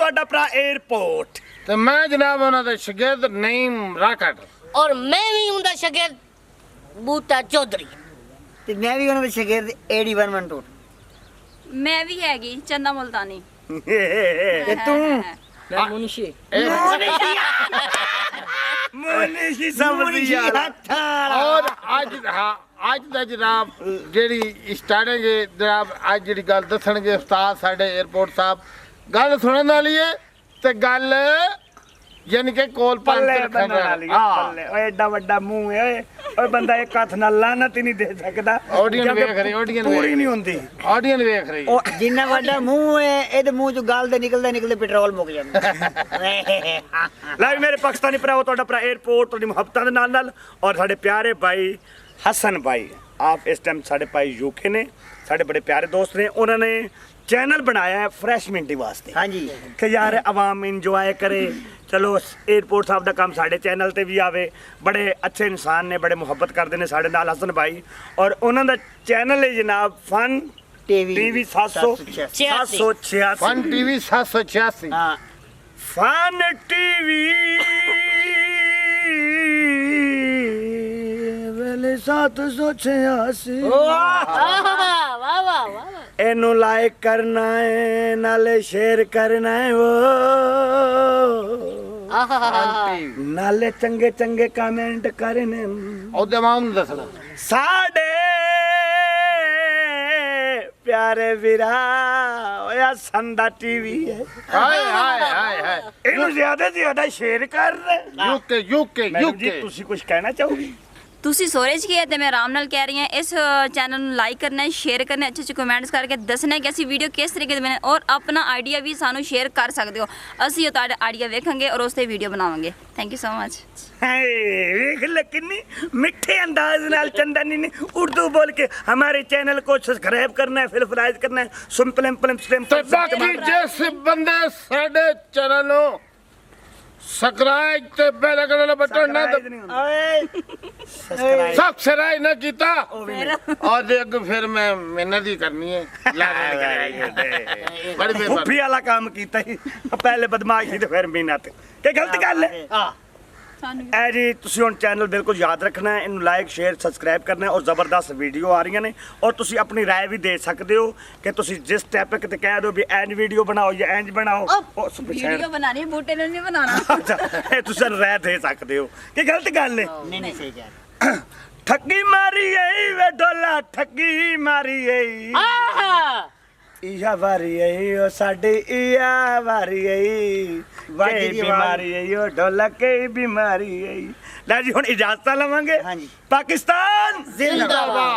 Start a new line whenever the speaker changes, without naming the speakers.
ਤੁਹਾਡਾ ਭਰਾ 에ਅਰਪੋਰਟ
ਤੇ ਮੈਂ ਜਨਾਬ ਉਹਨਾਂ ਦੇ ਸ਼ਾਗਿਰਦ ਨਈਮ ਰਾਕਟ
ਔਰ ਮੈਂ ਵੀ ਉਹਦਾ ਸ਼ਾਗਿਰਦ ਬੂਟਾ ਚੌਧਰੀ
ਤੇ ਮੈਂ ਵੀ ਉਹਨਾਂ ਦੇ ਸ਼ਾਗਿਰਦ AD1 ਮੰਟੂ
ਮੈਂ ਵੀ ਹੈਗੀ ਚੰਦਾ ਮੁਲਤਾਨੀ
ਤੇ ਤੂੰ
ਮੁਨਸ਼ੀ
ਮੋਨਿਸ਼ੀ ਸਮਝੀ ਯਾਰ
ਔਰ ਅੱਜ ਦਾ ਜਨਾਬ ਜਿਹੜੀ ਸਟਾਰਟਿੰਗ ਜਨਾਬ ਅੱਜ ਜਿਹੜੀ ਗੱਲ ਦੱਸਣਗੇ ਉਸਤਾਦ ਸਾਡੇ 에ਅਰਪੋਰਟ ਸਾਹਿਬ ਗੱਲ ਸੁਣਨ ਵਾਲੀ ਹੈ ਤੇ ਗੱਲ ਯਾਨੀ ਕਿ ਕੋਲ
ਪੱਲੇ
ਪੰਜ
ਬੰਨਣ ਵਾਲੀ ਪੱਲੇ ਓਏ ਐਡਾ ਵੱਡਾ ਮੂੰਹ ਹੈ ਓਏ ਬੰਦਾ ਇੱਕ ਹੱਥ ਨਾਲ ਲਾਨਤ ਹੀ ਨਹੀਂ ਦੇ ਸਕਦਾ
ਆਡੀਅנס ਵੇਖ ਰਹੀ ਆਡੀਅנס
ਪੂਰੀ ਨਹੀਂ ਹੁੰਦੀ
ਆਡੀਅנס ਵੇਖ ਰਹੀ
ਉਹ ਜਿੰਨਾ ਵੱਡਾ ਮੂੰਹ ਹੈ ਇਹਦੇ ਮੂੰਹ ਚੋਂ ਗਾਲ ਦੇ ਨਿਕਲਦੇ ਪੈਟਰੋਲ ਮੁੱਕ ਜਾਂਦਾ
ਲੈ ਵੀ ਮੇਰੇ ਪਾਕਿਸਤਾਨੀ ਭਰਾਓ ਤੁਹਾਡਾ ਭਰਾ 에ਅਰਪੋਰਟ ਤੁਹਾਡੀ ਮੁਹੱਬਤਾਂ ਦੇ ਨਾਲ ਔਰ ਸਾਡੇ ਪਿਆਰੇ ਭਾਈ ਹਸਨ ਭਾਈ ਆਪ ਇਸ ਟਾਈਮ ਸਾਡੇ ਭਾਈ ਯੂਕੇ ਨੇ ਸਾਡੇ ਬੜੇ ਪਿਆਰੇ ਦੋਸਤ ਨੇ ਉਹਨਾਂ ਨੇ ਚੈਨਲ ਬਣਾਇਆ ਹੈ ਫਰੈਸ਼ ਮਿੰਟੀ ਵਾਸਤੇ
ਹਾਂਜੀ
ਕਿ ਯਾਰ ਆਵਾਮ ਇੰਜੋਏ ਕਰੇ ਚਲੋ 에ਅਰਪੋਰਟ ਸਾਹਿਬ ਦਾ ਕੰਮ ਸਾਡੇ ਚੈਨਲ ਤੇ ਵੀ ਆਵੇ ਬੜੇ ਅੱਛੇ ਇਨਸਾਨ ਨੇ ਬੜੇ ਮੁਹੱਬਤ ਕਰਦੇ ਨੇ ਸਾਡੇ ਨਾਲ ਹਸਨ ਭਾਈ ਔਰ ਉਹਨਾਂ ਦਾ ਚੈਨਲ ਹੈ ਜਨਾਬ ਫਨ ਟੀਵੀ 786
ਫਨ ਟੀਵੀ 786
ਹਾਂ
ਫਨ ਟੀਵੀ ਵੇਲੇ 786
ਵਾਹ ਵਾਹ ਵਾਹ
ਇਹਨੂੰ ਲਾਈਕ ਕਰਨਾ ਹੈ ਨਾਲੇ ਸ਼ੇਅਰ ਕਰਨਾ ਹੈ ਨਾਲੇ ਚੰਗੇ ਚੰਗੇ ਕਮੈਂਟ ਕਰਨੇ
ਉਹਦੇ ਮਾਂ ਨੂੰ ਦੱਸਣਾ
ਸਾਡੇ ਪਿਆਰੇ ਵੀਰਾ ਓਏ ਸੰਦਾ ਟੀਵੀ ਹੈ
ਹਾਏ ਹਾਏ ਹਾਏ ਹਾਏ
ਇਹਨੂੰ ਜ਼ਿਆਦਾ ਤੋਂ ਜ਼ਿਆਦਾ ਸ਼ੇਅਰ ਕਰ
ਯੂਕੇ
ਜੀ ਤੁਸੀਂ ਕੁਝ ਕਹਿਣਾ ਚਾਹੋਗੇ
ਤੁਸੀਂ ਸੋਰੇ 'ਚ ਕੀ ਹੈ ਤੇ ਮੈਂ ਆਰਾਮ ਨਾਲ ਕਹਿ ਰਹੀ ਹਾਂ ਇਸ ਚੈਨਲ ਨੂੰ ਲਾਈਕ ਕਰਨਾ ਹੈ ਸ਼ੇਅਰ ਕਰਨਾ ਹੈ ਅੱਛੇ ਕਮੈਂਟਸ ਕਰਕੇ ਦੱਸਣਾ ਹੈ ਕਿ ਅਸੀਂ ਵੀਡੀਓ ਕਿਸ ਤਰੀਕੇ ਦੇ ਬਣੇ ਔਰ ਆਪਣਾ ਆਈਡੀਆ ਵੀ ਸਾਨੂੰ ਸ਼ੇਅਰ ਕਰ ਸਕਦੇ ਹੋ ਅਸੀਂ ਉਹ ਤੁਹਾਡਾ ਆਈਡੀਆ ਵੇਖਾਂਗੇ ਔਰ ਉਸ ਤੇ ਵੀਡੀਓ ਬਣਾਵਾਂਗੇ ਥੈਂਕ ਯੂ ਸੋ ਮਚ
ਵੇਖ ਲੈ ਕਿੰਨੀ ਮਿੱਠੇ ਅੰਦਾਜ਼ ਨਾਲ चंदनी ने उर्दू बोल के हमारे चैनल को सब्सक्राइब करना है फिलफराइज करना है सिंपल
ਤੇ ਬਾਕੀ ਜਿਸ ਬੰਦੇ ਸਾਡੇ ਚੈਨਲ ਨੂੰ ਸਬਸਕ੍ਰਾਈਬ ਤੇ ਬੈਲ ਆਈਕਨ ਵਾਲਾ ਬਟਨ ਨਾ ਸਬਸਕ੍ਰਾਈਬ ਨਾ ਕੀਤਾ ਔਰ ਜੇ ਅੱਗੇ ਫਿਰ ਮੈਂ ਮਿਹਨਤ ਹੀ ਕਰਨੀ ਹੈ ਬੜੀ
ਫੁੱਫੀ ਵਾਲਾ ਕੰਮ ਕੀਤਾ ਸੀ ਪਹਿਲੇ ਬਦਮਾਸ਼ੀ ਤੇ ਫਿਰ ਮਿਹਨਤ ਕਿ ਗਲਤ ਗੱਲ ਹੈ ਐ ਜੀ ਤੁਸੀਂ ਹੁਣ ਚੈਨਲ ਬਿਲਕੁਲ ਯਾਦ ਰੱਖਣਾ ਹੈ ਇਹਨੂੰ ਲਾਈਕ ਸ਼ੇਅਰ ਸਬਸਕ੍ਰਾਈਬ ਕਰਨਾ ਹੈ ਔਰ ਜ਼ਬਰਦਸਤ ਵੀਡੀਓ ਆ ਰਹੀਆਂ ਨੇ ਔਰ ਤੁਸੀਂ ਆਪਣੀ ਰਾਏ ਵੀ ਦੇ ਸਕਦੇ ਹੋ ਕਿ ਤੁਸੀਂ ਜਿਸ ਟੌਪਿਕ ਤੇ ਕਹਿ ਦਿਓ ਵੀ ਐਂਜ ਵੀਡੀਓ ਬਣਾਓ ਜਾਂ ਐਂਜ ਬਣਾਓ ਉਹ
ਵੀਡੀਓ ਬਣਾਣੀ ਬੂਟੇ ਨੂੰ ਨਹੀਂ ਬਣਾਉਣਾ
ਇਹ ਤੁਸੀਂ ਰਾਏ ਦੇ ਸਕਦੇ ਹੋ ਕਿ ਗਲਤ ਗੱਲ ਹੈ
ਨਹੀਂ ਸਹੀ ਗੱਲ
ਠੱਗੀ ਮਾਰੀ ਏ ਵੇ ਡੋਲਾ ਠੱਗੀ ਮਾਰੀ ਏ ਇਹਾ ਵਾਰੀ ਏ ਉਹ ਸਾਡੀ ਇਹਾ ਵਾਰੀ ਏ ਵਾਜੀ ਬਿਮਾਰੀ ਏ ਉਹ ਡੋਲਾ ਕੇ ਬਿਮਾਰੀ ਏ ਲੈ ਜੀ ਹੁਣ ਇਜਾਜ਼ਤ ਲਵਾਂਗੇ
ਹਾਂਜੀ
ਪਾਕਿਸਤਾਨ
ਜ਼ਿੰਦਾਬਾਦ